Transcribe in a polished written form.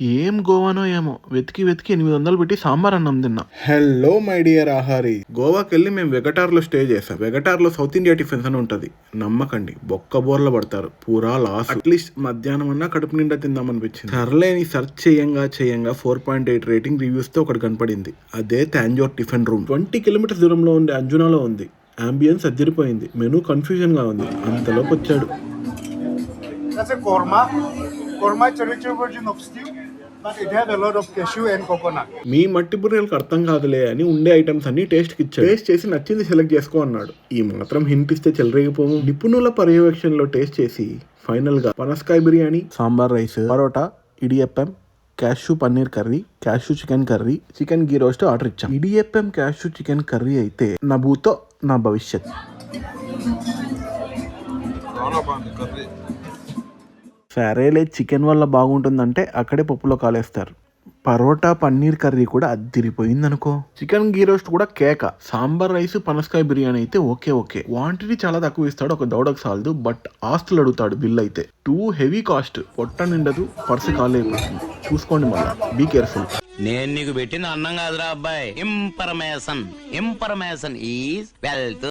ఏం గోవానో ఏమో వెతికి వెతికి 800 పెట్టి సాంబార్ అన్నం తిన్నా. హలో మై డియర్ ఆహారి, గోవాకి వెళ్ళి మేము వెగటార్లో స్టే చేసాం. వెగటార్లో సౌత్ ఇండియా టిఫిన్స్ అని ఉంటది. నమ్మకండి, బొక్క బోర్ల పడతారు. పూరా లాస్. అట్లీస్ట్ మధ్యాహ్నం అన్నా కడుపు నిండా తిందామనిపించింది. సర్లేని సెర్చ్ చేయంగా 4.8 రేటింగ్ రివ్యూస్ తో ఒకటి కనపడింది. అదే తాంజోర్ టిఫిన్ రూమ్. 20 కిలోమీటర్స్ దూరంలో ఉండే అంజునాలో ఉంది. అంబియన్స్ అదిరిపోయింది. మెనూ కన్ఫ్యూజన్ గా ఉంది. అంతలోకి వచ్చాడు. That's a korma. Korma is a richer version of stew, but it has a lot of cashew and coconut. మీ మట్టి బుర్రెలకు అర్థం కాదులే అని ఉండే ఐటమ్స్ అన్ని టేస్ట్కి ఇచ్చాడు. టేస్ట్ చేసి నచ్చింది సెలెక్ట్ చేసుకో అన్నాడు. ఈ మాత్రం హింట్ ఇస్తే చెలరేగిపోము. నిపుణుల పర్యవేక్షణలో టేస్ట్ చేసి ఫైనల్ గా పనసకాయ biryani, sambar rice, parotta, idiyappam, cashew paneer curry, cashew chicken curry, chicken ghee roast order ఇచ్చాం. ఇడియప్పం క్యాష్యూ చికెన్ కర్రీ అయితే నా భూతో నా భవిష్యత్. సరేలే, చికెన్ వల్ల బాగుంటుందంటే అక్కడే పప్పులో కాలేస్తారు. పరోటా పన్నీర్ కర్రీ కూడా అద్దిరిపోయింది అనుకో. చికెన్ గీ రోస్ట్ కూడా కేక. సాంబార్ రైస్, పనసకాయ బిర్యానీ అయితే ఓకే. క్వాంటిటీ చాలా తక్కువ ఇస్తాడు. ఒక దౌడకు సాలదు, బట్ ఆస్తులు అడుగుతాడు. బిల్ అయితే టూ హెవీ కాస్ట్. పొట్ట నిండదు, పర్సు కాలేకపోతుంది. చూసుకోండి, మళ్ళా బీ కేర్ఫుల్. నేను నీకు పెట్టిన అన్నం కాదురా అబ్బాయి, ఇన్ఫర్మేషన్ ఈజ్ వెల్త్.